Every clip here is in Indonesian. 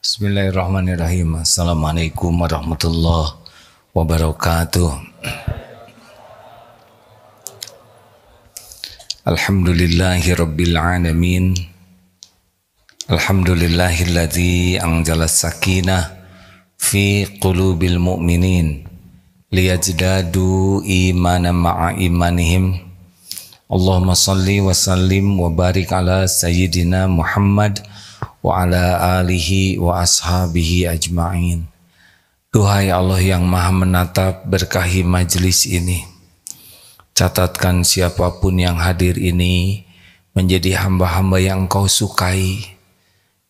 Bismillahirrahmanirrahim. Assalamualaikum warahmatullahi wabarakatuh. Alhamdulillahi rabbil alamin. Alhamdulillahilladzi anzala sakinah fi qulubil mu'minin liyajdadu imanan ma'a imanihim. Allahumma salli wa sallim wa barik ala sayyidina Muhammad wa ala alihi wa ashabihi ajma'in. Duhai Allah yang maha menatap, berkahi majlis ini. Catatkan siapapun yang hadir ini menjadi hamba-hamba yang Engkau sukai,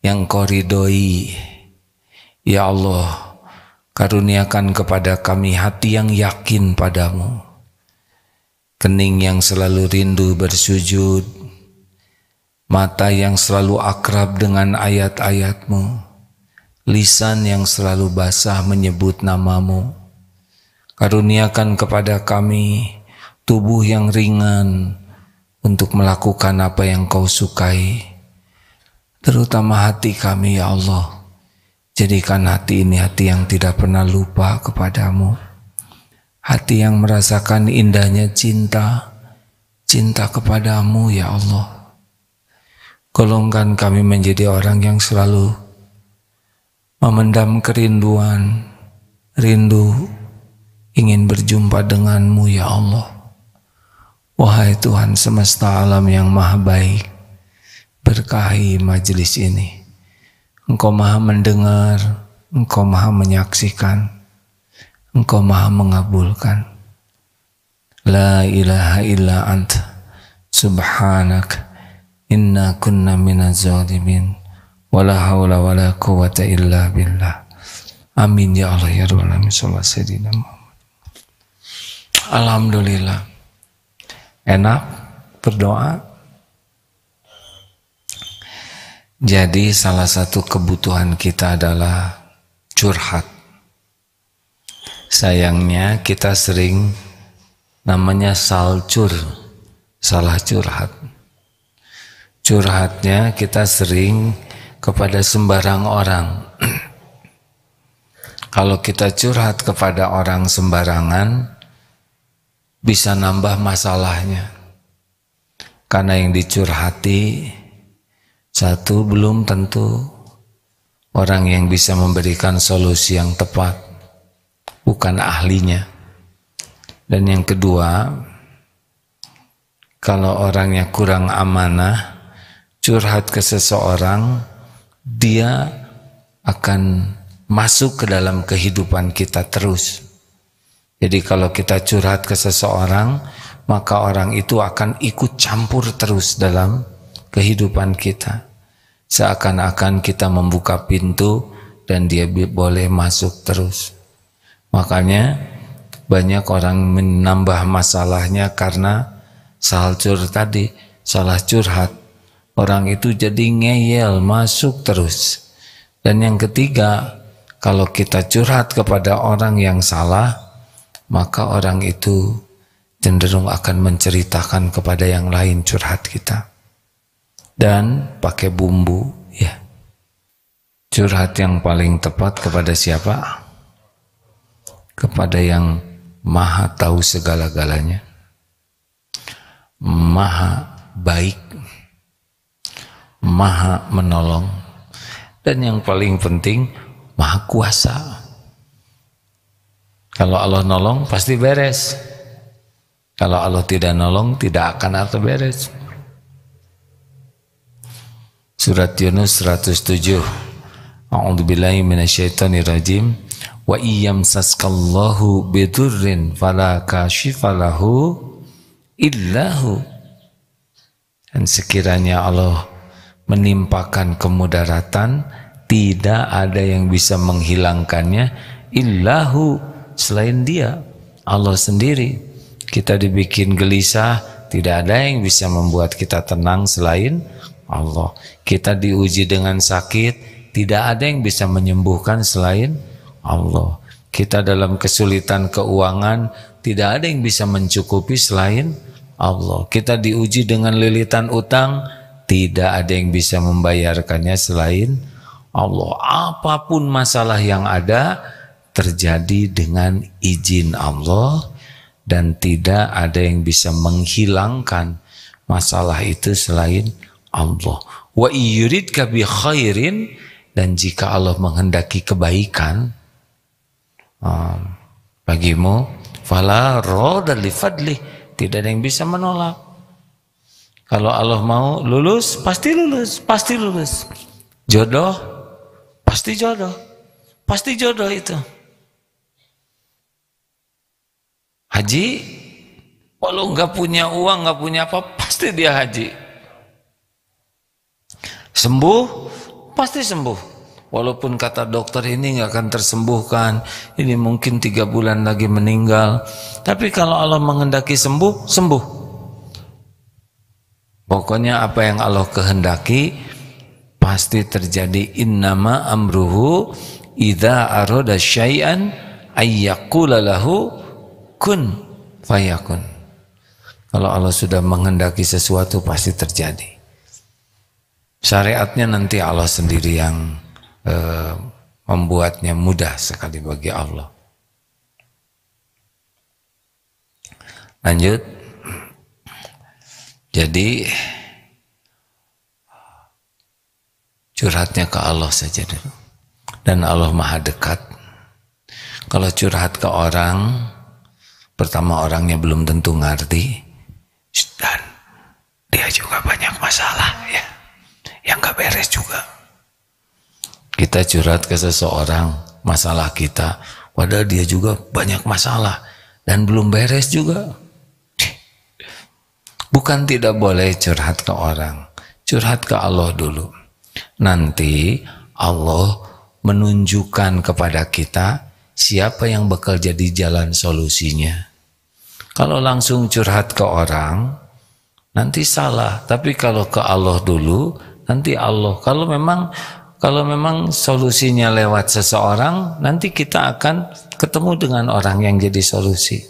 yang Engkau ridhoi. Ya Allah, karuniakan kepada kami hati yang yakin padamu, kening yang selalu rindu bersujud, mata yang selalu akrab dengan ayat-ayat-Mu, lisan yang selalu basah menyebut nama-Mu. Karuniakan kepada kami tubuh yang ringan untuk melakukan apa yang Kau sukai, terutama hati kami ya Allah. Jadikan hati ini hati yang tidak pernah lupa kepadamu, hati yang merasakan indahnya cinta kepadamu ya Allah. Golongkan kami menjadi orang yang selalu memendam kerinduan, rindu ingin berjumpa denganmu ya Allah. Wahai Tuhan semesta alam yang maha baik, berkahi majelis ini. Engkau maha mendengar, Engkau maha menyaksikan, Engkau maha mengabulkan. La ilaha illa anta subhanak inna kunna minaz zalimin wala haula wala quwwata illa billah. Amin ya Allah ya rabbal alamin. Sallallahu alaihi wasallam. Alhamdulillah. Enak berdoa. Jadi salah satu kebutuhan kita adalah curhat. Sayangnya kita sering namanya salcur, salah curhat. Curhatnya kita sering kepada sembarang orang. Kalau kita curhat kepada orang sembarangan, bisa nambah masalahnya. Karena yang dicurhati, satu, belum tentu orang yang bisa memberikan solusi yang tepat, bukan ahlinya. Dan yang kedua, kalau orangnya kurang amanah, curhat ke seseorang, dia akan masuk ke dalam kehidupan kita terus. Jadi kalau kita curhat ke seseorang, maka orang itu akan ikut campur terus dalam kehidupan kita. Seakan-akan kita membuka pintu dan dia boleh masuk terus. Makanya banyak orang menambah masalahnya karena salcur tadi, salah curhat. Orang itu jadi ngeyel, masuk terus. Dan yang ketiga, kalau kita curhat kepada orang yang salah, maka orang itu cenderung akan menceritakan kepada yang lain curhat kita. Dan pakai bumbu, ya. Curhat yang paling tepat kepada siapa? Kepada yang maha tahu segala-galanya, maha baik, maha menolong, dan yang paling penting maha kuasa. Kalau Allah nolong pasti beres. Kalau Allah tidak nolong tidak akan ada beres. Surat Yunus 107. A'udzubillahi minasyaitonirrajim. Wa iyyamsaskallahu bidurrin fala kashifalahu illahu. Dan sekiranya Allah menimpakan kemudaratan, tidak ada yang bisa menghilangkannya illahu, selain Dia, Allah sendiri. Kita dibikin gelisah, tidak ada yang bisa membuat kita tenang selain Allah. Kita diuji dengan sakit, tidak ada yang bisa menyembuhkan selain Allah. Kita dalam kesulitan keuangan, tidak ada yang bisa mencukupi selain Allah. Kita diuji dengan lilitan utang, tidak ada yang bisa membayarkannya selain Allah. Apapun masalah yang ada terjadi dengan izin Allah dan tidak ada yang bisa menghilangkan masalah itu selain Allah. Wa yuridka bi khairin, dan jika Allah menghendaki kebaikan bagimu, fala radda li fadli, tidak ada yang bisa menolak. Kalau Allah mau lulus, pasti lulus, pasti lulus. Jodoh, pasti jodoh, pasti jodoh itu. Haji, walau nggak punya uang, nggak punya apa, pasti dia haji. Sembuh, pasti sembuh. Walaupun kata dokter ini nggak akan tersembuhkan, ini mungkin 3 bulan lagi meninggal. Tapi kalau Allah menghendaki sembuh, sembuh. Pokoknya apa yang Allah kehendaki pasti terjadi. Innama amruhu idza arada syai'an ayyaqula lahu kun fayakun. Kalau Allah sudah menghendaki sesuatu pasti terjadi. Syariatnya nanti Allah sendiri yang membuatnya mudah sekali bagi Allah. Lanjut. Jadi curhatnya ke Allah saja dulu. Dan Allah Maha dekat. Kalau curhat ke orang, pertama orangnya belum tentu ngerti, dan dia juga banyak masalah ya, yang gak beres juga. Kita curhat ke seseorang masalah kita, padahal dia juga banyak masalah dan belum beres juga. Bukan tidak boleh curhat ke orang, curhat ke Allah dulu. Nanti Allah menunjukkan kepada kita siapa yang bakal jadi jalan solusinya. Kalau langsung curhat ke orang, nanti salah. Tapi kalau ke Allah dulu, nanti Allah. Kalau memang solusinya lewat seseorang, nanti kita akan ketemu dengan orang yang jadi solusi.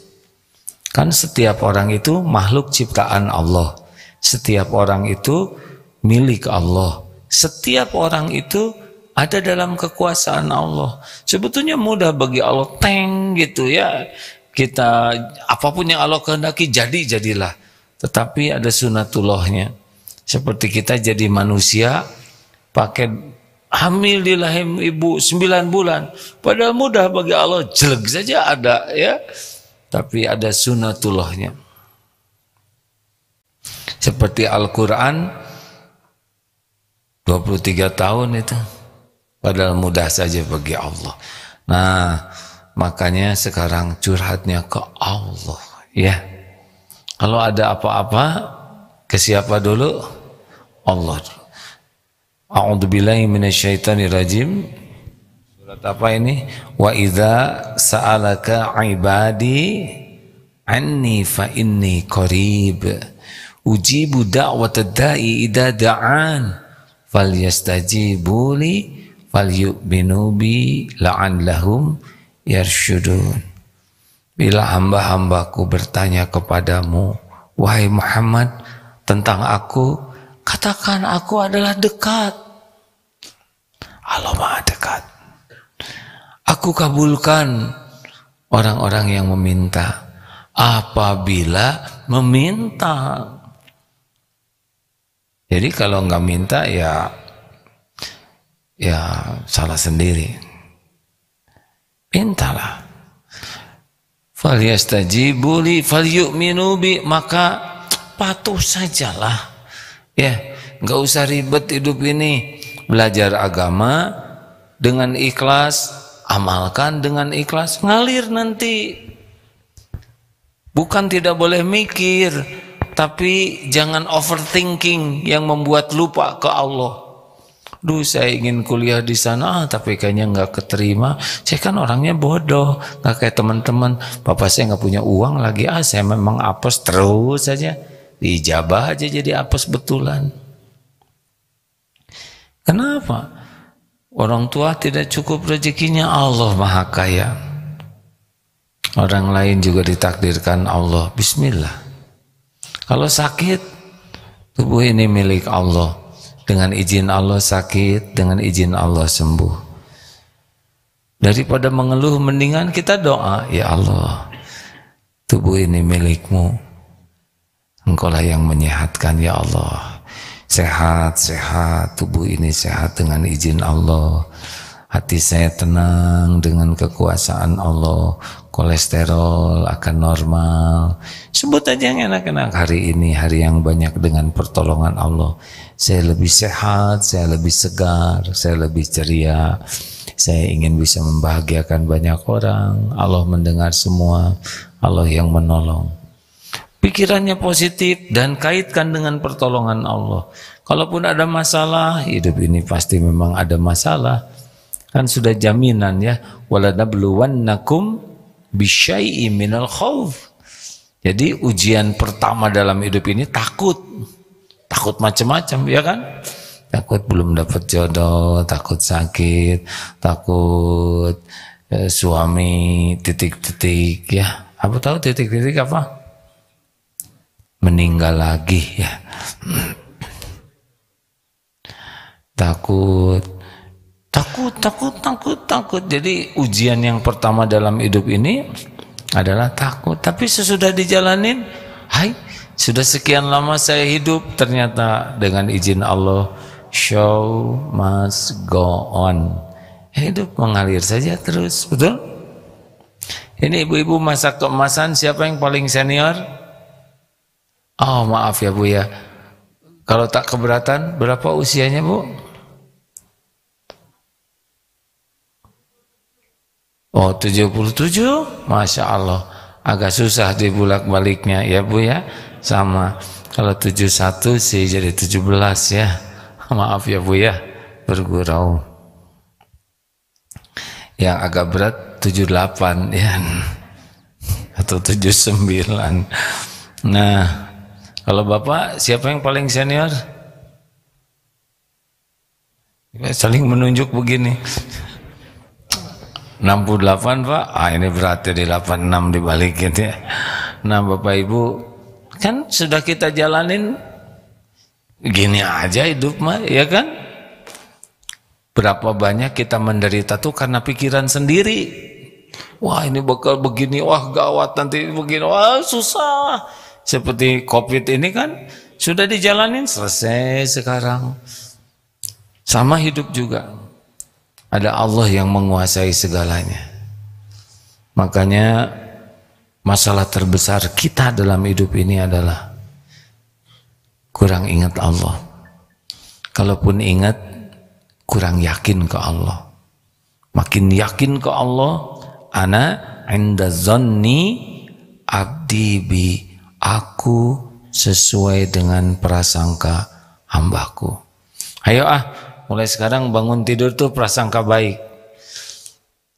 Kan setiap orang itu makhluk ciptaan Allah. Setiap orang itu milik Allah. Setiap orang itu ada dalam kekuasaan Allah. Sebetulnya mudah bagi Allah, teng gitu ya. Kita apapun yang Allah kehendaki jadilah. Tetapi ada sunatullahnya. Seperti kita jadi manusia pakai hamil di rahim ibu 9 bulan, padahal mudah bagi Allah, jelek saja ada ya, tapi ada sunatullahnya. Seperti Al-Quran 23 tahun itu, padahal mudah saja bagi Allah. Nah, makanya sekarang curhatnya ke Allah ya. Kalau ada apa-apa ke siapa dulu? Allah dulu. A'udzubillahi minasyaitonirrajim. Surat apa ini? Wa idza sa'alaka 'ibadi anni fa inni qarib ujibu da'watad da'i idza da'an falyastajibu li falyu'minu bi la'allahum yarsyudun. Bila hamba-hambaku bertanya kepadamu, wahai Muhammad, tentang aku, katakan aku adalah dekat. Allah Maha dekat. Aku kabulkan orang-orang yang meminta apabila meminta. Jadi kalau nggak minta ya salah sendiri. Mintalah. Falyastajibu li falyu'minu bi, maka patuh sajalah. Ya, nggak usah ribet hidup ini. Belajar agama dengan ikhlas, amalkan dengan ikhlas, ngalir nanti. Bukan tidak boleh mikir, tapi jangan overthinking yang membuat lupa ke Allah. Duh, saya ingin kuliah di sana, tapi kayaknya nggak keterima. Saya kan orangnya bodoh, nggak kayak teman-teman. Bapak saya nggak punya uang lagi. Saya memang apes terus saja. Dijabah aja jadi apes betulan. Kenapa? Orang tua tidak cukup rezekinya, Allah Maha Kaya. Orang lain juga ditakdirkan Allah. Bismillah. Kalau sakit, tubuh ini milik Allah. Dengan izin Allah sakit, dengan izin Allah sembuh. Daripada mengeluh, mendingan kita doa, ya Allah, tubuh ini milikmu, Engkaulah yang menyehatkan ya Allah. Sehat, sehat, tubuh ini sehat dengan izin Allah. Hati saya tenang dengan kekuasaan Allah. Kolesterol akan normal. Sebut aja yang enak-enak. Hari ini hari yang banyak dengan pertolongan Allah. Saya lebih sehat, saya lebih segar, saya lebih ceria. Saya ingin bisa membahagiakan banyak orang. Allah mendengar semua. Allah yang menolong. Pikirannya positif dan kaitkan dengan pertolongan Allah. Kalaupun ada masalah, hidup ini pasti memang ada masalah. Kan sudah jaminan ya, walanabluwannakum bisyai'im minal khauf. Jadi ujian pertama dalam hidup ini takut macam-macam ya kan? Takut belum dapat jodoh, takut sakit, takut suami titik-titik ya. Apa tahu titik-titik apa? Meninggal lagi ya. Takut. Jadi ujian yang pertama dalam hidup ini adalah takut. Tapi sesudah dijalanin, hai, sudah sekian lama saya hidup, ternyata dengan izin Allah, show must go on. Hidup mengalir saja terus, betul? Ini ibu-ibu masak keemasan, siapa yang paling senior? Oh maaf ya Bu ya, kalau tak keberatan, berapa usianya Bu? Oh 77, Masya Allah. Agak susah dibulak-baliknya ya Bu ya. Sama, kalau 71 sih jadi 17 ya. Maaf ya Bu ya, bergurau. Yang agak berat 78 ya, atau 79. Nah, kalau Bapak siapa yang paling senior? Saling menunjuk begini. 68 Pak, ini berat jadi 86 dibalikin ya. Nah Bapak Ibu, kan sudah kita jalanin gini aja hidup mah, ya kan? Berapa banyak kita menderita tuh karena pikiran sendiri. Wah ini bakal begini, wah gawat nanti begini, wah susah. Seperti COVID ini kan sudah dijalanin, selesai sekarang. Sama hidup juga. Ada Allah yang menguasai segalanya. Makanya masalah terbesar kita dalam hidup ini adalah kurang ingat Allah. Kalaupun ingat, kurang yakin ke Allah. Makin yakin ke Allah, ana inda zanni abdi bi, aku sesuai dengan prasangka hambaku. Ayo mulai sekarang bangun tidur tuh prasangka baik.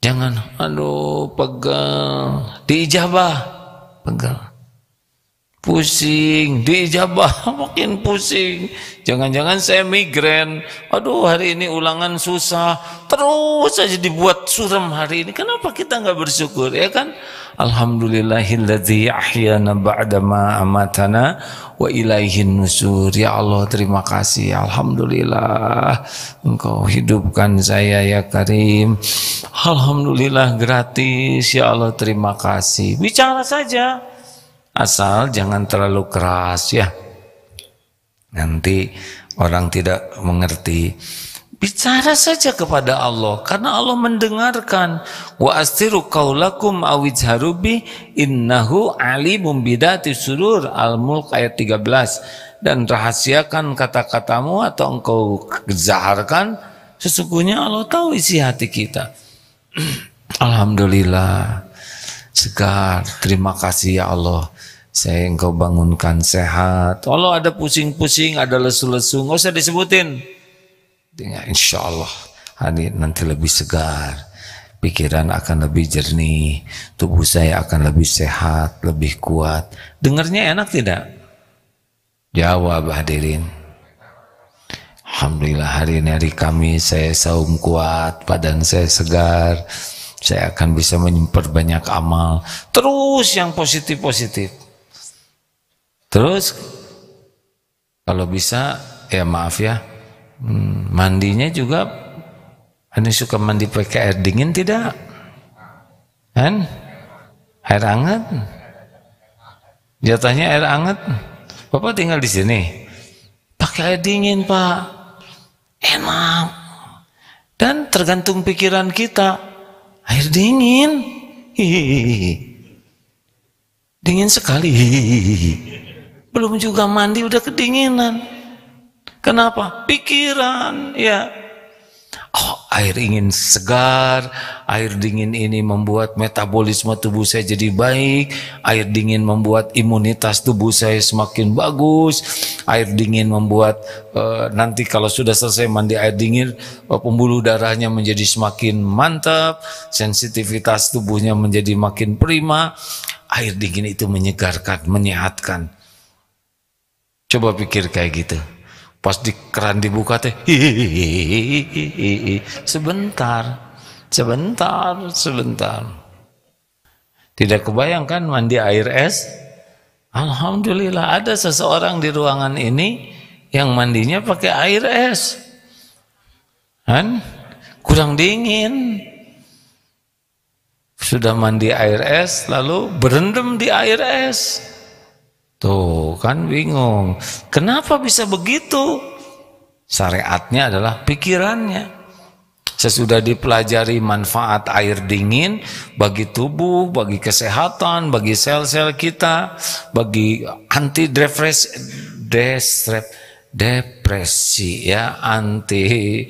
Jangan, aduh pegal, diijabah, pegal. Pusing, diijabah, makin pusing. Jangan-jangan saya migrain. Aduh hari ini ulangan susah, terus aja dibuat suram hari ini. Kenapa kita nggak bersyukur, ya kan? Alhamdulillahilladzi ahyana ba'dama amatana wa ilaihin nusur. Ya Allah terima kasih, alhamdulillah Engkau hidupkan saya ya Karim. Alhamdulillah gratis, ya Allah terima kasih. Bicara saja, asal jangan terlalu keras ya, nanti orang tidak mengerti. Bicara saja kepada Allah, karena Allah mendengarkan. Wa astiru qaulakum awizharu bi innahu alimum bidati surur. Al-Mulk ayat 13. Dan rahasiakan kata-katamu atau engkau zaharkan, sesungguhnya Allah tahu isi hati kita. Alhamdulillah segar, terima kasih ya Allah, saya engkau bangunkan sehat. Allah ada pusing-pusing, ada lesu-lesu, nggak usah disebutin. Insya Allah hari nanti lebih segar, pikiran akan lebih jernih, tubuh saya akan lebih sehat, lebih kuat. Dengarnya enak tidak? Jawab hadirin. Alhamdulillah hari ini hari Kamis, saya saum kuat, badan saya segar, saya akan bisa memperbanyak amal. Terus yang positif-positif. Terus kalau bisa, ya maaf ya, Mandinya juga, Anda suka mandi pakai air dingin tidak? Kan? Air hangat? Jatahnya air hangat. Bapak tinggal di sini, pakai air dingin Pak, enak. Dan tergantung pikiran kita, air dingin, dingin sekali. Belum juga mandi udah kedinginan. Kenapa? Pikiran, ya. Oh, air ingin segar, air dingin ini membuat metabolisme tubuh saya jadi baik, air dingin membuat imunitas tubuh saya semakin bagus, air dingin membuat nanti kalau sudah selesai mandi air dingin, pembuluh darahnya menjadi semakin mantap, sensitivitas tubuhnya menjadi makin prima. Air dingin itu menyegarkan, menyehatkan. Coba pikir kayak gitu. Pas di keran dibuka teh, sebentar. Tidak kebayangkan mandi air es? Alhamdulillah ada seseorang di ruangan ini yang mandinya pakai air es. Kan? Kurang dingin. Sudah mandi air es lalu berendam di air es. Tuh kan bingung, kenapa bisa begitu? Syariatnya adalah pikirannya. Sesudah dipelajari manfaat air dingin bagi tubuh, bagi kesehatan, bagi sel-sel kita, bagi anti depresi ya, anti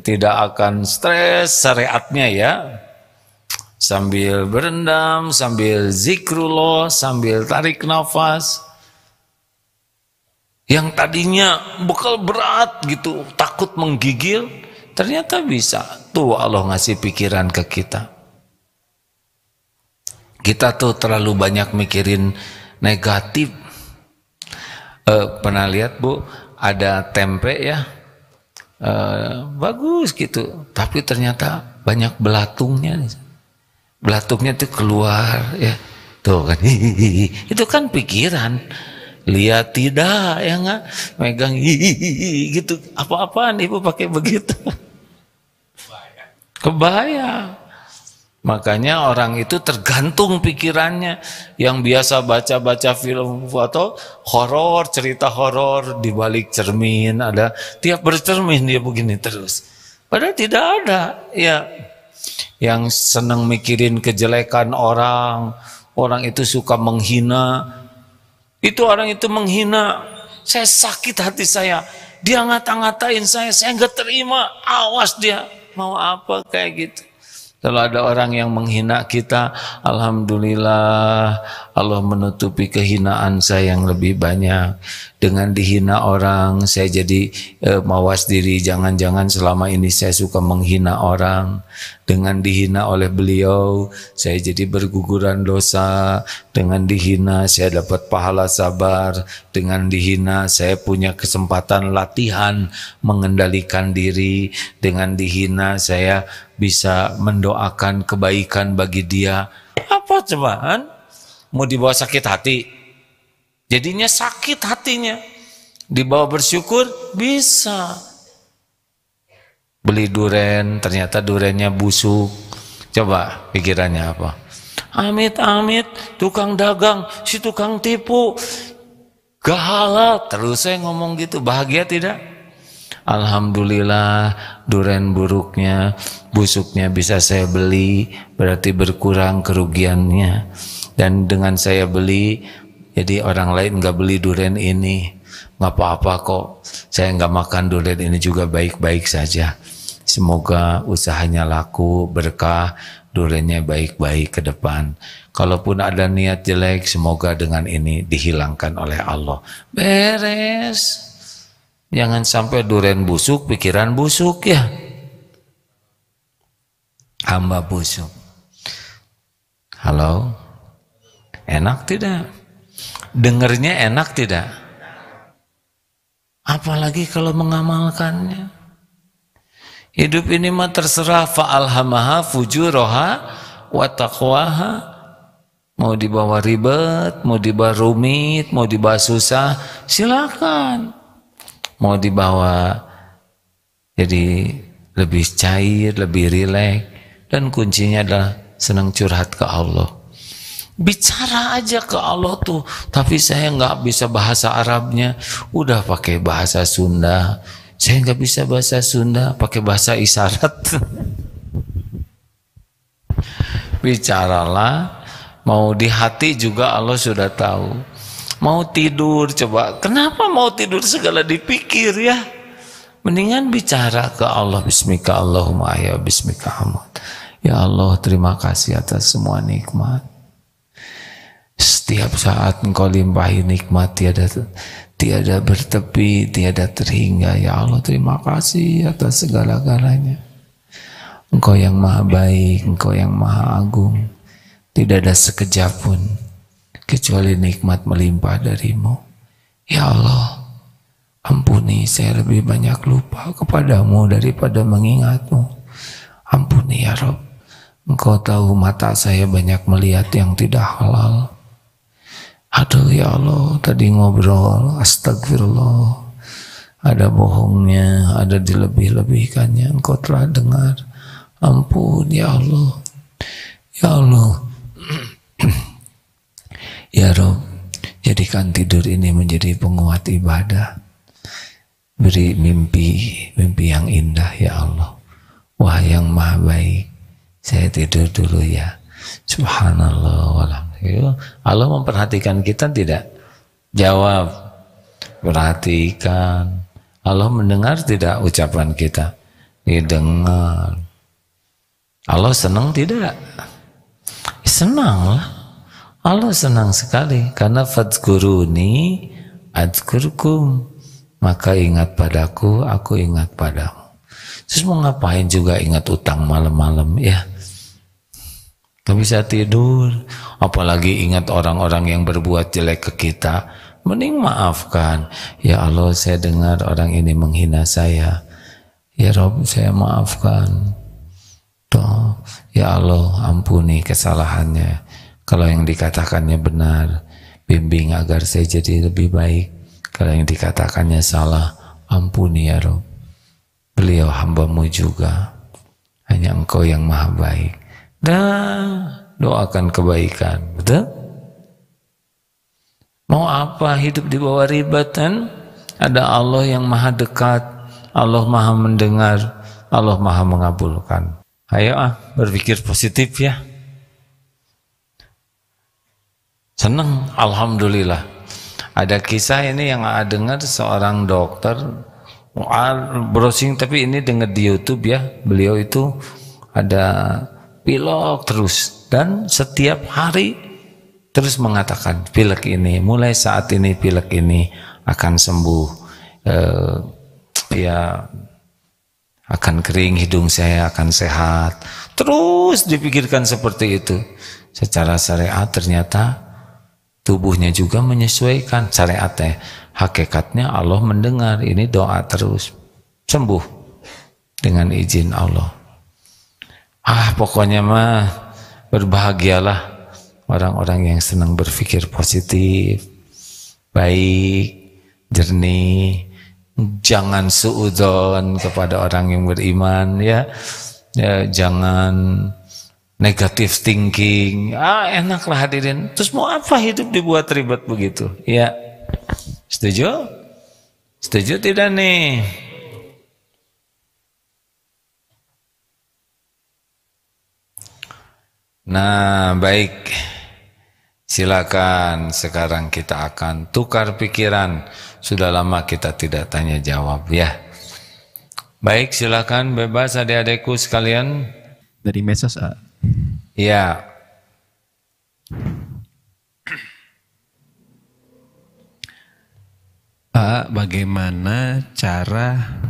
tidak akan stres syariatnya ya. Sambil berendam, sambil zikrullah, sambil tarik nafas. Yang tadinya bekal berat gitu, takut menggigil, ternyata bisa. Tuh Allah ngasih pikiran ke kita. Kita tuh terlalu banyak mikirin negatif. Pernah lihat Bu, ada tempe ya, bagus gitu, tapi ternyata banyak belatungnya. Belatungnya tuh keluar ya, tuh kan, itu kan pikiran. Lihat tidak ya nggak, megang gitu, apa-apaan ibu pakai begitu, kebaya. Makanya orang itu tergantung pikirannya. Yang biasa baca-baca film atau horor, cerita horor di balik cermin ada, tiap bercermin dia begini terus. Padahal tidak ada ya. Yang senang mikirin kejelekan orang, orang itu suka menghina. Itu orang itu menghina, saya sakit hati saya. Dia ngata-ngatain saya nggak terima. Awas dia mau apa kayak gitu. Kalau ada orang yang menghina kita, alhamdulillah Allah menutupi kehinaan saya yang lebih banyak. Dengan dihina orang, saya jadi mawas diri, jangan-jangan selama ini saya suka menghina orang. Dengan dihina oleh beliau, saya jadi berguguran dosa. Dengan dihina, saya dapat pahala sabar. Dengan dihina, saya punya kesempatan latihan mengendalikan diri. Dengan dihina, saya bisa mendoakan kebaikan bagi dia. Apa cobaan? Mau dibawa sakit hati? Jadinya sakit hatinya. Dibawa bersyukur? Bisa. Beli duren, ternyata durennya busuk. Coba pikirannya apa? Amit-amit, tukang dagang, si tukang tipu. Gahala, terus saya ngomong gitu. Bahagia tidak? Alhamdulillah, duren buruknya, busuknya bisa saya beli, berarti berkurang kerugiannya. Dan dengan saya beli, jadi orang lain nggak beli duren ini, nggak apa-apa kok. Saya nggak makan duren ini juga baik-baik saja. Semoga usahanya laku, berkah, durennya baik-baik ke depan. Kalaupun ada niat jelek, semoga dengan ini dihilangkan oleh Allah. Beres. Jangan sampai duren busuk, pikiran busuk ya. Hamba busuk. Halo? Enak tidak? Dengernya enak tidak? Apalagi kalau mengamalkannya. Hidup ini mah terserah, fa'alhamaha fujuraha wa taqwaha. Mau dibawa ribet, mau dibawa rumit, mau dibawa susah, silakan. Mau dibawa Jadi lebih cair, lebih rileks, dan kuncinya adalah senang curhat ke Allah. Bicara aja ke Allah tuh, tapi saya nggak bisa bahasa Arabnya, udah pakai bahasa Sunda. Saya nggak bisa bahasa Sunda, pakai bahasa isyarat. Bicaralah, mau di hati juga Allah sudah tahu. Mau tidur, coba kenapa mau tidur segala dipikir ya? Mendingan bicara ke Allah. Bismika Allahumma ya bismika hamd. Ya Allah, terima kasih atas semua nikmat. Setiap saat Engkau limpahi nikmat, tiada bertepi, tiada terhingga. Ya Allah, terima kasih atas segala-galanya. Engkau yang maha baik, Engkau yang maha agung. Tidak ada sekejap pun kecuali nikmat melimpah darimu. Ya Allah, ampuni saya lebih banyak lupa kepadamu daripada mengingatmu. Ampuni ya Rabb. Engkau tahu mata saya banyak melihat yang tidak halal. Aduh ya Allah, tadi ngobrol, astagfirullah. Ada bohongnya, ada dilebih-lebihkannya. Engkau telah dengar. Ampun ya Allah. Ya Allah. Ya Rabb, jadikan tidur ini menjadi penguat ibadah. Beri mimpi yang indah ya Allah. Wah yang maha baik, saya tidur dulu ya. Subhanallah walhamdulillah. Allah memperhatikan kita tidak? Jawab. Perhatikan. Allah mendengar tidak ucapan kita? Didengar. Allah senang tidak? Senang lah. Allah senang sekali karena fadzkuruni adzkurkum, maka ingat padaku, aku ingat padamu. Terus mau ngapain juga ingat utang malam-malam ya? Gak bisa tidur, apalagi ingat orang-orang yang berbuat jelek ke kita. Mending maafkan. Ya Allah, saya dengar orang ini menghina saya. Ya Rabb, saya maafkan. Tuh, ya Allah, ampuni kesalahannya. Kalau yang dikatakannya benar, bimbing agar saya jadi lebih baik. Kalau yang dikatakannya salah, ampuni ya Rabb. Beliau hamba-Mu juga. Hanya Engkau yang maha baik. Dan doakan kebaikan. Betul? Mau apa hidup di bawah ribatan? Ada Allah yang maha dekat. Allah maha mendengar. Allah maha mengabulkan. Ayo berpikir positif ya. Senang, alhamdulillah. Ada kisah ini yang dengar seorang dokter browsing, tapi ini dengar di YouTube ya. Beliau itu ada pilek terus dan setiap hari terus mengatakan pilek ini, mulai saat ini pilek ini akan sembuh. Ya akan kering, hidung saya akan sehat. Terus dipikirkan seperti itu. Secara syariat ternyata tubuhnya juga menyesuaikan. Syariatnya, hakikatnya Allah mendengar. Ini doa terus sembuh dengan izin Allah. Pokoknya mah berbahagialah orang-orang yang senang berpikir positif, baik, jernih. Jangan suudzon kepada orang yang beriman ya, jangan negative thinking. Enaklah hadirin. Terus mau apa hidup dibuat ribet begitu? Ya, setuju? Setuju tidak nih? Nah, baik. Silakan sekarang kita akan tukar pikiran. Sudah lama kita tidak tanya jawab ya. Baik, silakan bebas adik-adikku sekalian. Dari medsos, Ya. Bagaimana cara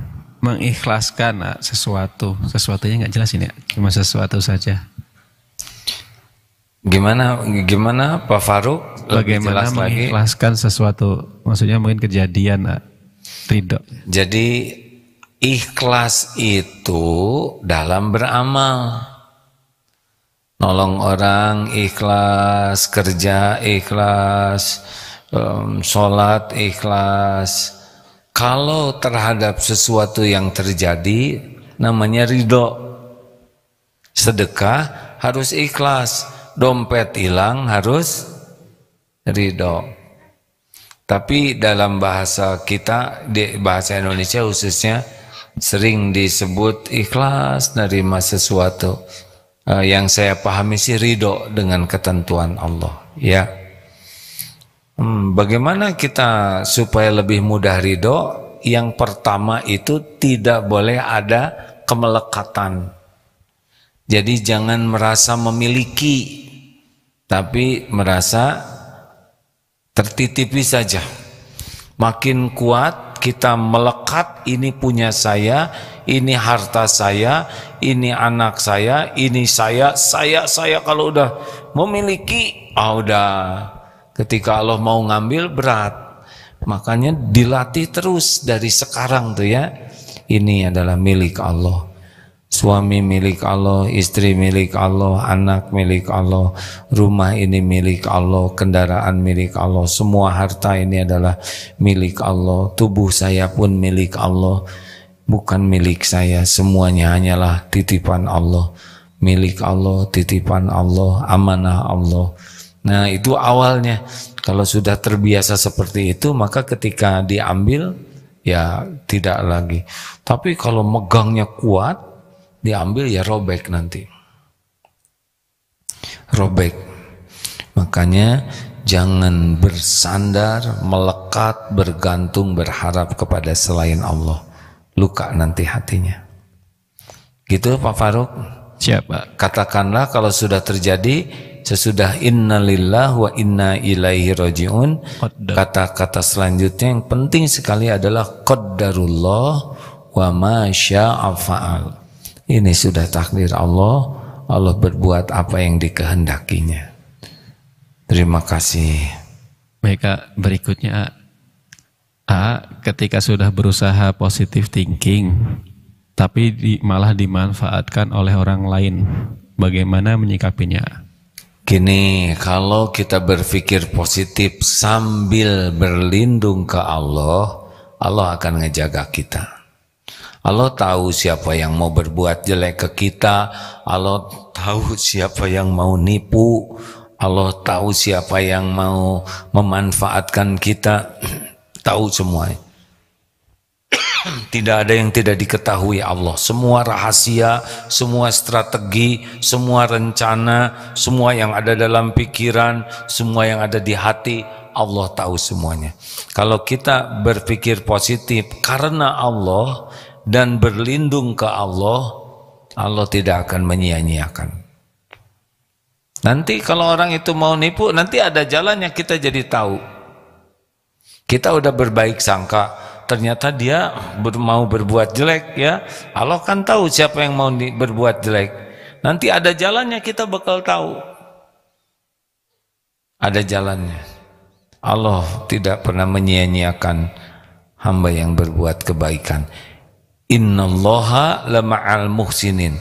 mengikhlaskan sesuatunya nggak jelas ini ya, cuma sesuatu saja. Gimana Pak Faruk? Bagaimana mengikhlaskan sesuatu, maksudnya mungkin kejadian ridho. Jadi ikhlas itu dalam beramal. Nolong orang ikhlas, kerja ikhlas, sholat ikhlas, Kalau terhadap sesuatu yang terjadi namanya ridho. Sedekah harus ikhlas, dompet hilang harus ridho. Tapi dalam bahasa kita, di bahasa Indonesia khususnya, sering disebut ikhlas nerima sesuatu. Yang saya pahami sih ridho dengan ketentuan Allah, ya. Bagaimana kita supaya lebih mudah ridho? Yang pertama itu tidak boleh ada kemelekatan. Jadi jangan merasa memiliki, tapi merasa tertitipi saja. Makin kuat kita melekat, ini punya saya, ini harta saya, ini anak saya, ini saya kalau udah memiliki, udah ketika Allah mau ngambil berat. Makanya dilatih terus dari sekarang tuh ya. Ini adalah milik Allah. Suami milik Allah, istri milik Allah, anak milik Allah, rumah ini milik Allah, kendaraan milik Allah, semua harta ini adalah milik Allah, tubuh saya pun milik Allah, bukan milik saya, semuanya hanyalah titipan Allah, milik Allah, titipan Allah, amanah Allah. Nah itu awalnya, kalau sudah terbiasa seperti itu, maka ketika diambil, ya tidak lagi. Tapi kalau megangnya kuat, diambil ya robek nanti, robek. Makanya jangan bersandar, melekat, bergantung, berharap kepada selain Allah, luka nanti hatinya. Gitu Pak Faruk? Siapa? Katakanlah kalau sudah terjadi, sesudah innalillah wa inna ilaihi rajiun, kata-kata selanjutnya yang penting sekali adalah qaddarullah wa ma syaa fa'al. Ini sudah takdir Allah, Allah berbuat apa yang dikehendakinya. Terima kasih. Baik Kak, berikutnya ketika sudah berusaha positive thinking, tapi malah dimanfaatkan oleh orang lain, bagaimana menyikapinya? Gini, kalau kita berpikir positif sambil berlindung ke Allah, Allah akan ngejaga kita. Allah tahu siapa yang mau berbuat jelek ke kita, Allah tahu siapa yang mau nipu, Allah tahu siapa yang mau memanfaatkan kita, tahu semuanya. Tidak ada yang tidak diketahui Allah. Semua rahasia, semua strategi, semua rencana, semua yang ada dalam pikiran, semua yang ada di hati, Allah tahu semuanya. Kalau kita berpikir positif karena Allah dan berlindung ke Allah, Allah tidak akan menyia-nyiakan. Nanti kalau orang itu mau nipu, nanti ada jalannya, kita jadi tahu. Kita udah berbaik sangka, ternyata dia mau berbuat jelek, ya. Allah kan tahu siapa yang mau berbuat jelek. Nanti ada jalannya, kita bakal tahu. Ada jalannya. Allah tidak pernah menyia-nyiakan hamba yang berbuat kebaikan. Innallaha lama'al muhsinin.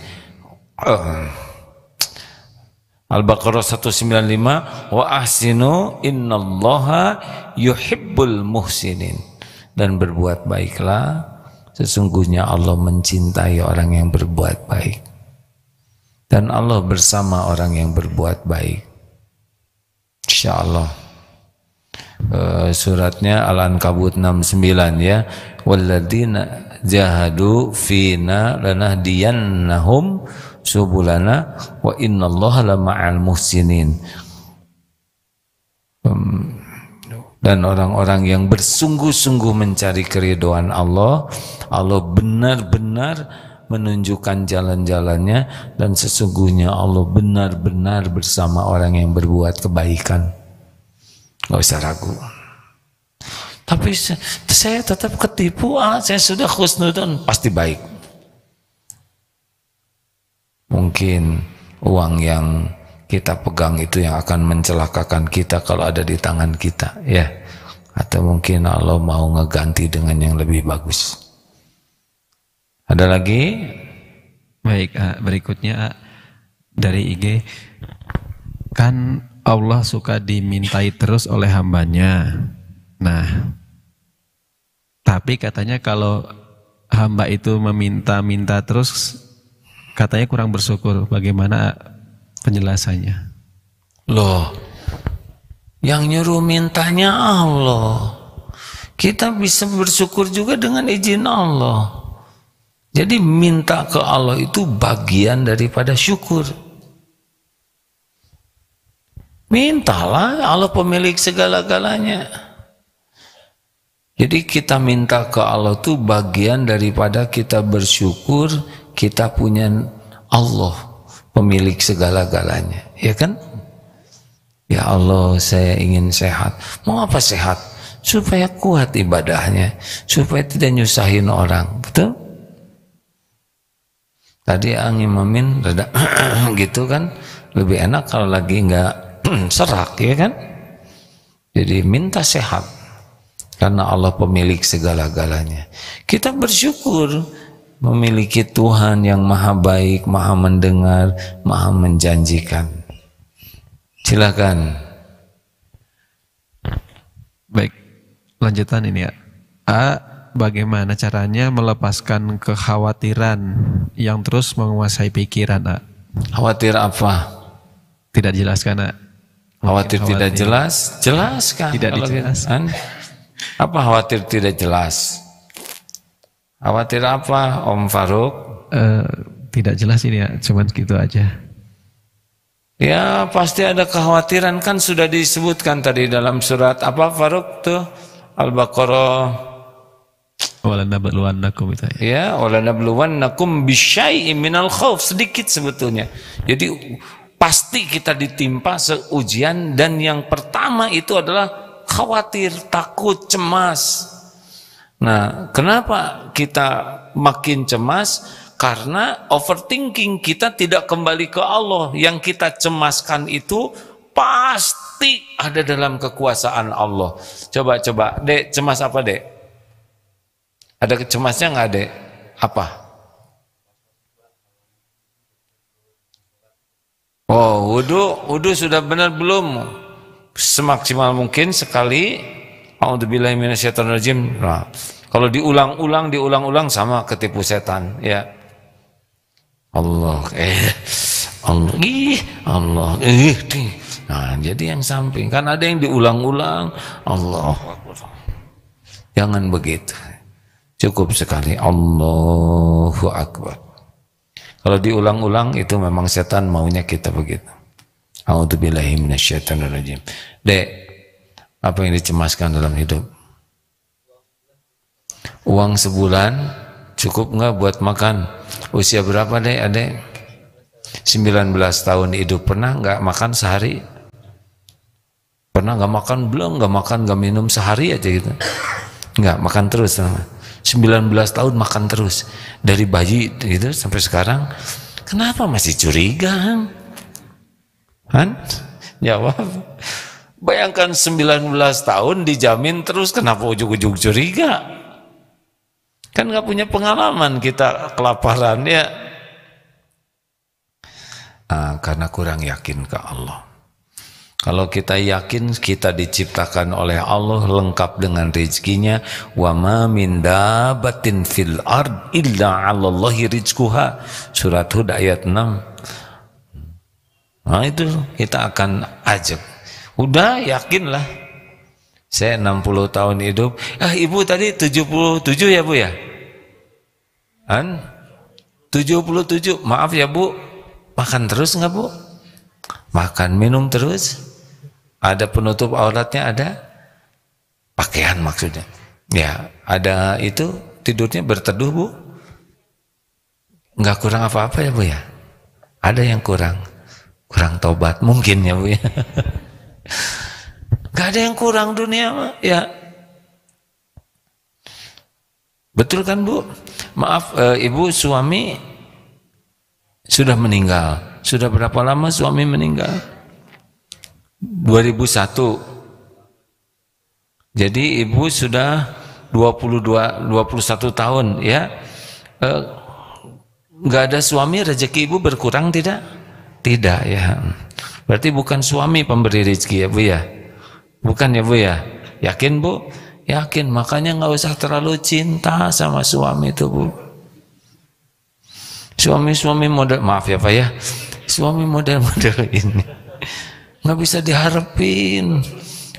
Al-Baqarah 195, wa ahsinu innallaha yuhibbul muhsinin. Dan berbuat baiklah, sesungguhnya Allah mencintai orang yang berbuat baik. Dan Allah bersama orang yang berbuat baik. Insyaallah. Suratnya Al-Ankabut 69 ya. Walladzina jahadu fina lanahdiyannahum subulana wa innallaha lama'al muhsinin. Dan orang-orang yang bersungguh-sungguh mencari keridhaan Allah, Allah benar-benar menunjukkan jalan-jalannya, dan sesungguhnya Allah benar-benar bersama orang yang berbuat kebaikan. Gak usah ragu. Tapi saya tetap ketipu, saya sudah khusnudon, pasti baik. Mungkin uang yang kita pegang itu yang akan mencelakakan kita kalau ada di tangan kita, ya. Atau mungkin Allah mau ngeganti dengan yang lebih bagus. Ada lagi? Baik, berikutnya dari IG. Kan Allah suka dimintai terus oleh hambanya. Nah, Tapi katanya kalau hamba itu meminta-minta terus, katanya kurang bersyukur. Bagaimana penjelasannya? Loh, yang nyuruh mintanya Allah. Kita bisa bersyukur juga dengan izin Allah. Jadi minta ke Allah itu bagian daripada syukur. Mintalah, Allah pemilik segala-galanya. Jadi kita minta ke Allah itu bagian daripada kita bersyukur kita punya Allah pemilik segala-galanya, ya kan? Ya Allah, saya ingin sehat. Mau apa sehat? Supaya kuat ibadahnya, supaya tidak nyusahin orang, betul? Tadi ngimamin rada gitu kan, lebih enak kalau lagi nggak serak, ya kan? Jadi minta sehat karena Allah pemilik segala-galanya. Kita bersyukur memiliki Tuhan yang maha baik, maha mendengar, maha menjanjikan. Silakan. Baik, lanjutan ini ya. Bagaimana caranya melepaskan kekhawatiran yang terus menguasai pikiran? Khawatir apa? Tidak dijelaskan. Khawatir tidak jelas? Jelaskan. Tidak dijelaskan. Apa khawatir tidak jelas? Khawatir apa, Om Faruk? Tidak jelas ini ya, cuman gitu aja. Ya pasti ada kekhawatiran, kan sudah disebutkan tadi dalam surat apa Faruk tuh? Al-Baqarah. Walanabluwannakum itu ya. Ya, walanabluwannakum bisyai'im minal khauf, sedikit sebetulnya. Jadi pasti kita ditimpa seujian, dan yang pertama itu adalah khawatir, takut, cemas. Nah, kenapa kita makin cemas? Karena overthinking, kita tidak kembali ke Allah. Yang kita cemaskan itu pasti ada dalam kekuasaan Allah. Coba, Dek, cemas apa, Dek? Ada cemasnya nggak, Dek? Apa? Oh, wudu sudah benar belum? Semaksimal mungkin sekali. A'udzubillahi minasyaitonirrajim. Nah, kalau diulang-ulang sama ketipu setan, ya. Allah, Allah. Nah, jadi yang samping kan ada yang diulang-ulang. Allah. Jangan begitu. Cukup sekali Allahu Akbar. Kalau diulang-ulang itu memang setan maunya kita begitu. A'udzubillahi minasyaitonirrajim. Dek, apa yang dicemaskan dalam hidup? Uang sebulan cukup nggak buat makan? Usia berapa, Dek, Adek? 19 tahun hidup, pernah nggak makan sehari? Pernah nggak makan? Belum, nggak makan, nggak minum sehari aja gitu? Nggak, makan terus. 19 tahun makan terus, dari bayi gitu sampai sekarang. Kenapa masih curiga? Han? Jawab. Bayangkan 19 tahun dijamin terus, kenapa ujung-ujung curiga? Kan nggak punya pengalaman kita kelaparan, ya. Karena kurang yakin ke Allah. Kalau kita yakin kita diciptakan oleh Allah lengkap dengan rezekinya, wa ma min dabatin fil ard illa 'alallahi rizquha. Surat Hud ayat 6. Nah, itu kita akan ajak. Udah yakinlah. Saya 60 tahun hidup. Ibu tadi 77 ya, Bu ya? 77. Maaf ya, Bu. Makan terus nggak, Bu? Makan, minum terus? Ada penutup auratnya, ada pakaian maksudnya. Ya, ada itu, tidurnya berteduh, Bu. Nggak kurang apa-apa ya, Bu ya? Ada yang kurang tobat mungkin ya, Bu ya. Nggak ada yang kurang dunia, ya. Betul kan, Bu? Maaf, Ibu suami sudah meninggal. Sudah berapa lama suami meninggal? 2001. Jadi ibu sudah 21 tahun, ya. Nggak ada suami, rezeki ibu berkurang tidak? Tidak, ya. Berarti bukan suami pemberi rezeki ya, Bu ya? Bukan ya, Bu ya? Yakin, Bu? Yakin, makanya nggak usah terlalu cinta sama suami itu, Bu. Suami-suami model, maaf ya Pak ya, suami model-model ini nggak bisa diharapin.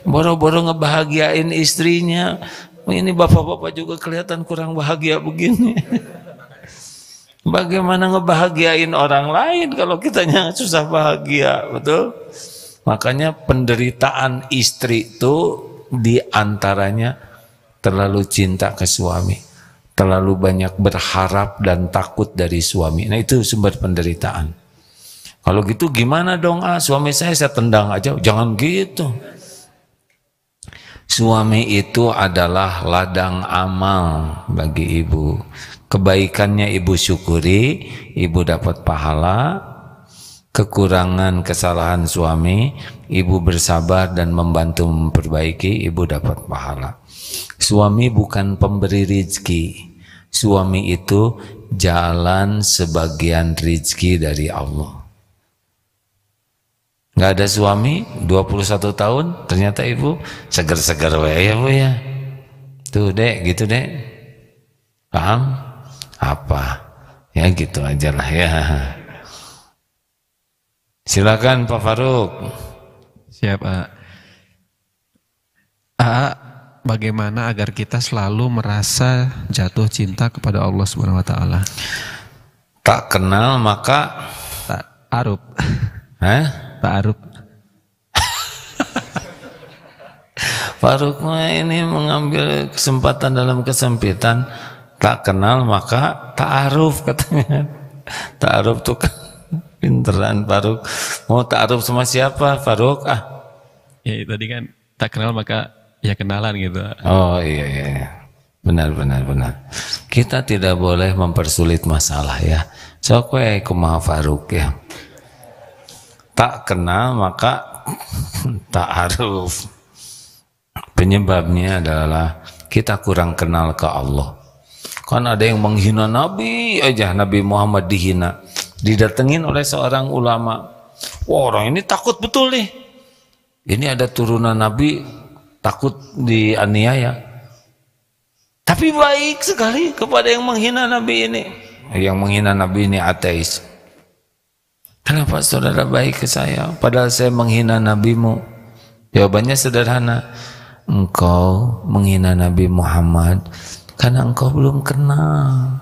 Boro-boro ngebahagiain istrinya, ini bapak-bapak juga kelihatan kurang bahagia begini. Bagaimana ngebahagiain orang lain kalau kitanya susah bahagia, betul? Makanya penderitaan istri itu diantaranya terlalu cinta ke suami, terlalu banyak berharap dan takut dari suami. Nah itu sumber penderitaan. Kalau gitu gimana dong? Suami saya tendang aja. Jangan gitu. Suami itu adalah ladang amal bagi ibu. Kebaikannya ibu syukuri, ibu dapat pahala. Kekurangan kesalahan suami, ibu bersabar dan membantu memperbaiki, ibu dapat pahala. Suami bukan pemberi rizki. Suami itu jalan sebagian rizki dari Allah. Nggak ada suami 21 tahun ternyata ibu seger-seger ya Bu ya. Tuh Dek, gitu Dek. Paham? Apa? Ya gitu aja lah ya. Silakan Pak Faruk. Siap, bagaimana agar kita selalu merasa jatuh cinta kepada Allah Subhanahu wa taala? Tak kenal maka Tak aruf. Ta'aruf. Faruk ini mengambil kesempatan dalam kesempitan. Tak kenal maka ta'aruf katanya. Ta'aruf tuh kan pinteran Faruk. Mau ta'aruf sama siapa Faruk? Ya tadi kan tak kenal maka ya kenalan gitu. Oh iya. Benar. Kita tidak boleh mempersulit masalah ya. So kue kumaha Faruk ya. Tak kenal maka ta'aruf. Penyebabnya adalah kita kurang kenal ke Allah. Kan ada yang menghina Nabi aja, Nabi Muhammad dihina. Didatengin oleh seorang ulama. Wah, orang ini takut betul nih. Ini ada turunan Nabi takut dianiaya. Tapi baik sekali kepada yang menghina Nabi ini. Yang menghina Nabi ini ateis. Kenapa saudara baik ke saya? Padahal saya menghina nabimu. Jawabannya sederhana. Engkau menghina Nabi Muhammad karena engkau belum kenal,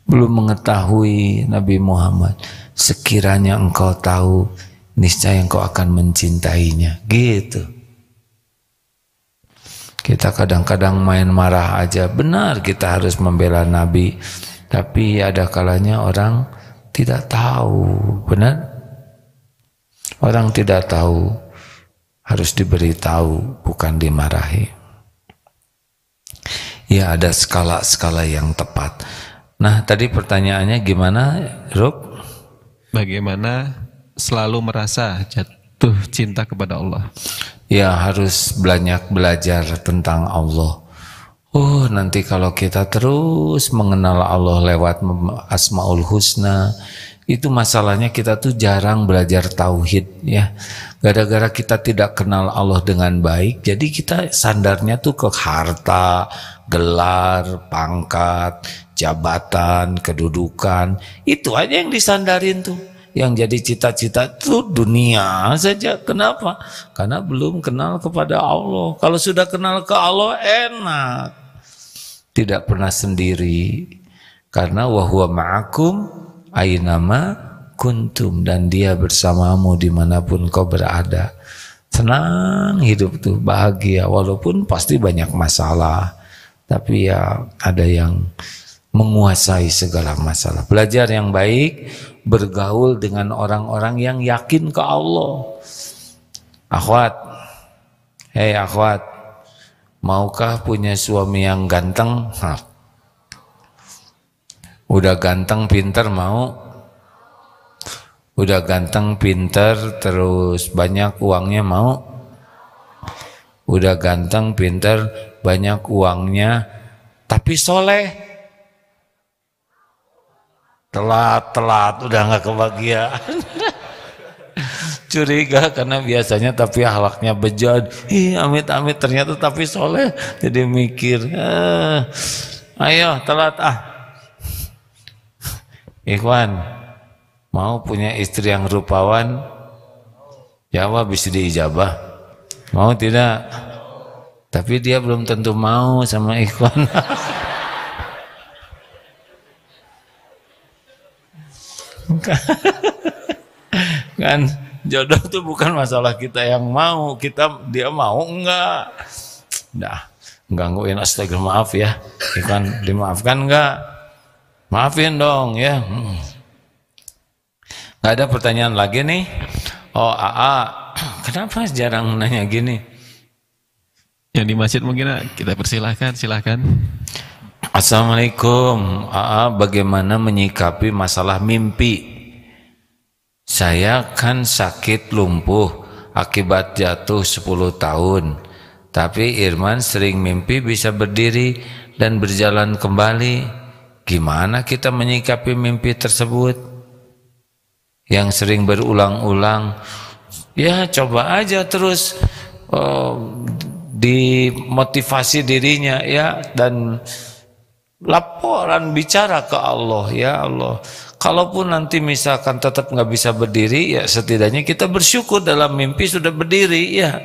belum mengetahui Nabi Muhammad. Sekiranya engkau tahu, niscaya engkau akan mencintainya. Gitu. Kita kadang-kadang main marah aja. Benar kita harus membela Nabi, tapi ada kalanya orang tidak tahu, benar? Orang tidak tahu, harus diberitahu, bukan dimarahi. Ya ada skala-skala yang tepat. Nah tadi pertanyaannya gimana, Ruk? Bagaimana selalu merasa jatuh cinta kepada Allah? Ya harus banyak belajar tentang Allah. Nanti kalau kita terus mengenal Allah lewat Asmaul Husna, itu masalahnya kita tuh jarang belajar tauhid ya. Gara-gara kita tidak kenal Allah dengan baik, jadi kita sandarnya tuh ke harta, gelar, pangkat, jabatan, kedudukan. Itu aja yang disandarin tuh. Yang jadi cita-cita itu dunia saja. Kenapa? Karena belum kenal kepada Allah. Kalau sudah kenal ke Allah enak. Tidak pernah sendiri. Karena wahuwa ma'akum aynama kuntum, dan dia bersamamu dimanapun kau berada. Senang hidup tuh, bahagia, walaupun pasti banyak masalah, tapi ya ada yang menguasai segala masalah. Belajar yang baik, bergaul dengan orang-orang yang yakin ke Allah. Akhwat, hei akhwat, maukah punya suami yang ganteng? Udah ganteng pinter mau? Udah ganteng pinter terus banyak uangnya mau? Udah ganteng pinter banyak uangnya tapi soleh? Telat udah nggak kebahagiaan. curiga karena biasanya tapi akhlaknya bejat. Amit-amit ternyata tapi soleh. Jadi mikir, ayo telat Ikhwan, mau punya istri yang rupawan? Jawab bisa diijabah. Mau tidak? Tapi dia belum tentu mau sama Ikhwan. Kan jodoh tuh bukan masalah kita yang mau, dia mau enggak. Dah, gangguin, astagfirullah, maaf ya. Ikhwan dimaafkan enggak? Maafin dong ya. Nggak ada pertanyaan lagi nih. Oh AA, kenapa jarang nanya gini? Yang di masjid mungkin kita persilahkan, silahkan. Assalamualaikum, AA, bagaimana menyikapi masalah mimpi? Saya kan sakit lumpuh akibat jatuh 10 tahun. Tapi Irman sering mimpi bisa berdiri dan berjalan kembali. Gimana kita menyikapi mimpi tersebut? Yang sering berulang-ulang. Ya coba aja terus dimotivasi dirinya ya, dan laporan bicara ke Allah, ya Allah, kalaupun nanti misalkan tetap nggak bisa berdiri, ya setidaknya kita bersyukur dalam mimpi sudah berdiri ya.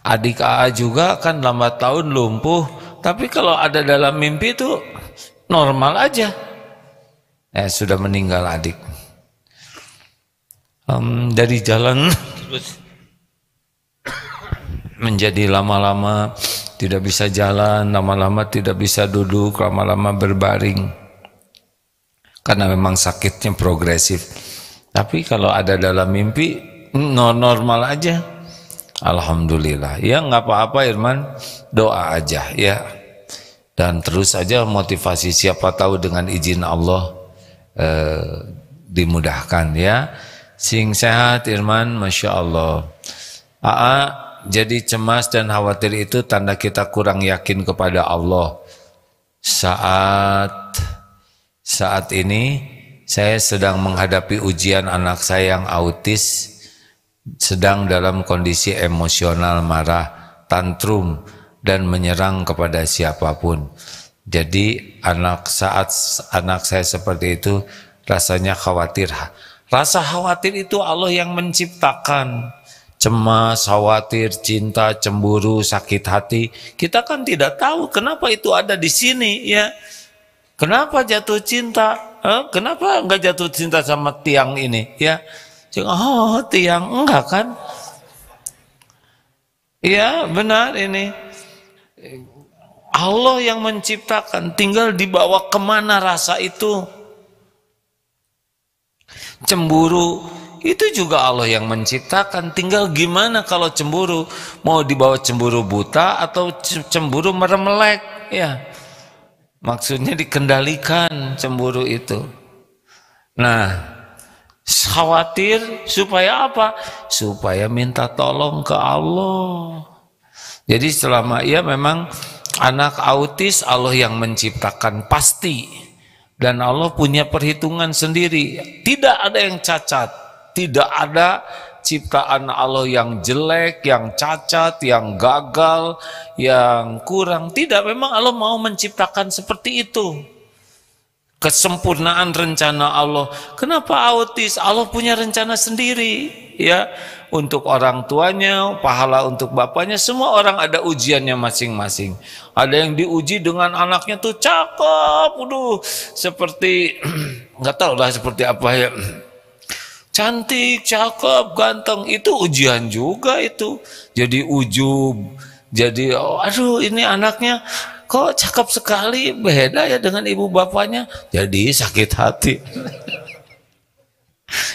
Adik AA juga kan lambat tahun lumpuh, tapi kalau ada dalam mimpi itu normal aja. Sudah meninggal adik. Dari jalan terus menjadi lama-lama tidak bisa jalan, lama-lama tidak bisa duduk, lama-lama berbaring karena memang sakitnya progresif. Tapi kalau ada dalam mimpi normal aja, alhamdulillah ya. Nggak apa-apa Irman, doa aja ya, dan terus aja motivasi, siapa tahu dengan izin Allah dimudahkan ya. Sing sehat Irman, Masya Allah. Jadi cemas dan khawatir itu tanda kita kurang yakin kepada Allah. Saat ini saya sedang menghadapi ujian anak saya yang autis, sedang dalam kondisi emosional, marah, tantrum, dan menyerang kepada siapapun. Jadi saat anak saya seperti itu, rasanya khawatir. Rasa khawatir itu Allah yang menciptakan. Cemas, khawatir, cinta, cemburu, sakit hati, kita kan tidak tahu kenapa itu ada di sini ya. Kenapa jatuh cinta? Kenapa enggak jatuh cinta sama tiang ini ya? Oh tiang, enggak kan? Ya benar, ini Allah yang menciptakan, tinggal dibawa kemana rasa itu. Cemburu itu juga Allah yang menciptakan, tinggal gimana kalau cemburu, mau dibawa cemburu buta atau cemburu meremelek ya. Maksudnya dikendalikan cemburu itu. Nah, khawatir supaya apa? Supaya minta tolong ke Allah. Jadi selama memang anak autis Allah yang menciptakan pasti, dan Allah punya perhitungan sendiri. Tidak ada yang cacat. Tidak ada ciptaan Allah yang jelek, yang cacat, yang gagal, yang kurang. Tidak, memang Allah mau menciptakan seperti itu. Kesempurnaan rencana Allah. Kenapa autis? Allah punya rencana sendiri ya. Untuk orang tuanya, pahala untuk bapaknya, semua orang ada ujiannya masing-masing. Ada yang diuji dengan anaknya tuh cakep, seperti nggak tahu lah seperti apa ya. Cantik, cakep, ganteng, itu ujian juga itu. Jadi ujub, jadi aduh ini anaknya kok cakep sekali, beda ya dengan ibu bapaknya, jadi sakit hati.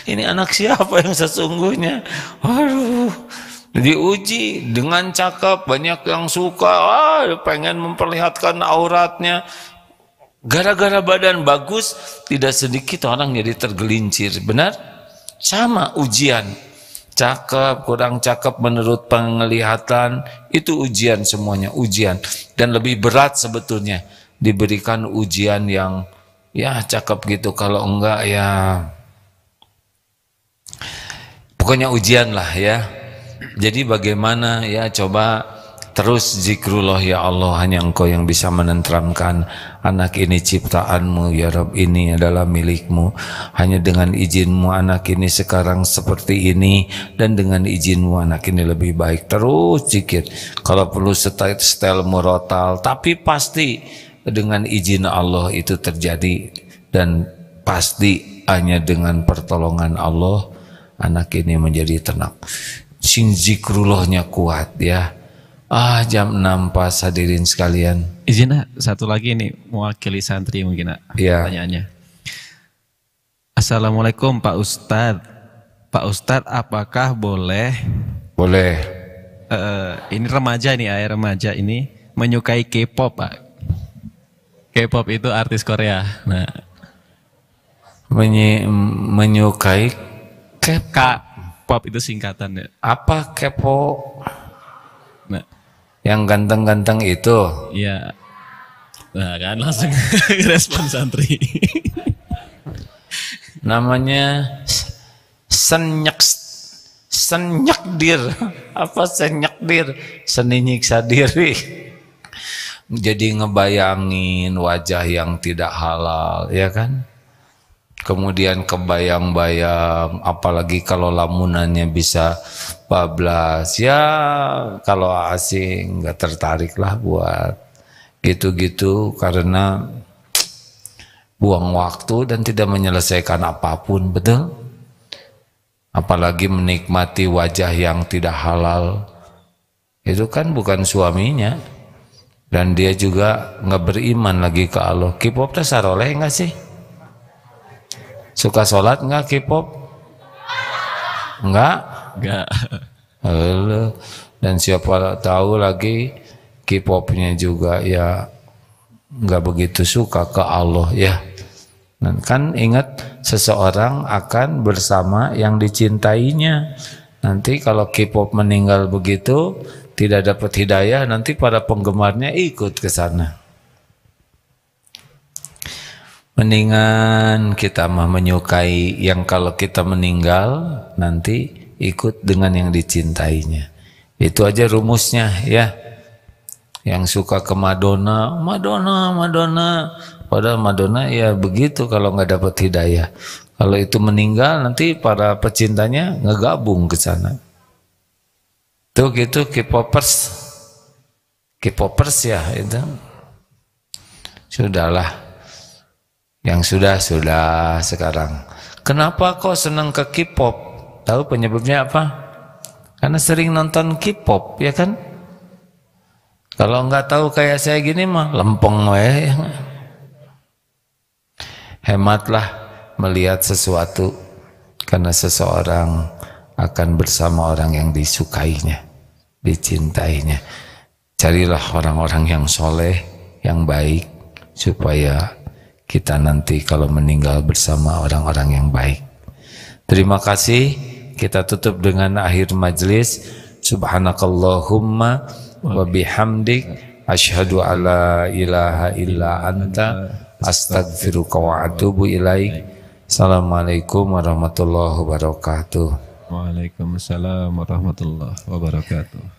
Ini anak siapa yang sesungguhnya? Aduh, diuji dengan cakep, banyak yang suka, pengen memperlihatkan auratnya. Gara-gara badan bagus, tidak sedikit orang jadi tergelincir, benar? Sama ujian, cakep, kurang cakep menurut penglihatan, itu ujian semuanya, ujian. Dan lebih berat sebetulnya diberikan ujian yang ya cakep gitu, kalau enggak ya Pokoknya ujian lah ya. Jadi bagaimana ya, coba terus zikrullah ya Allah, hanya Engkau yang bisa menenteramkan anak ini ciptaanmu ya Rabb, ini adalah milikmu, hanya dengan izinmu anak ini sekarang seperti ini, dan dengan izinmu anak ini lebih baik. Terus zikir, kalau perlu setel murotal, tapi pasti dengan izin Allah itu terjadi, dan pasti hanya dengan pertolongan Allah anak ini menjadi tenang. Sing zikrullahnya kuat ya. Jam 6 pas hadirin sekalian. Izin satu lagi nih, mewakili santri mungkin ya. Pertanyaannya. Assalamualaikum Pak Ustadz. Pak Ustadz, apakah boleh? Boleh. Ini remaja nih, remaja ini menyukai K-pop Pak. K-pop itu artis Korea. Nah, menyukai K-pop itu singkatannya. Apa kepo? Nah, yang ganteng-ganteng itu. Iya. Nah kan langsung respon santri. Namanya senyakdir. Apa senyakdir? Seni nyiksa diri. Jadi ngebayangin wajah yang tidak halal, ya kan? Kemudian kebayang-bayang, apalagi kalau lamunannya bisa bablas, ya kalau asing nggak tertarik lah buat gitu-gitu, karena buang waktu dan tidak menyelesaikan apapun, betul? Apalagi menikmati wajah yang tidak halal, itu kan bukan suaminya, dan dia juga nggak beriman lagi ke Allah. K-pop teh saroleh nggak sih? Suka sholat nggak K-pop? Enggak. Dan siapa tahu lagi K-popnya juga ya nggak begitu suka ke Allah ya. Dan kan ingat, seseorang akan bersama yang dicintainya. Nanti kalau K-pop meninggal begitu, tidak dapat hidayah, nanti para penggemarnya ikut ke sana. Mendingan kita mah menyukai yang kalau kita meninggal nanti ikut dengan yang dicintainya. Itu aja rumusnya ya. Yang suka ke Madonna. Padahal Madonna ya begitu kalau nggak dapat hidayah. Kalau itu meninggal nanti para pecintanya ngegabung ke sana. Tuh gitu K-popers ya itu. Sudahlah. Yang sudah sekarang. Kenapa kok senang ke K-pop? Tahu penyebabnya apa? Karena sering nonton K-pop, ya kan? Kalau nggak tahu kayak saya gini mah lempeng we. Hematlah melihat sesuatu, karena seseorang akan bersama orang yang disukainya, dicintainya. Carilah orang-orang yang soleh, yang baik, supaya kita nanti kalau meninggal bersama orang-orang yang baik. Terima kasih. Kita tutup dengan akhir majlis. Subhanakallahumma wa bihamdik asyhadu alla ilaha illa anta astaghfiruka wa atubu ilaik. Assalamualaikum warahmatullahi wabarakatuh. Waalaikumsalam warahmatullahi wabarakatuh.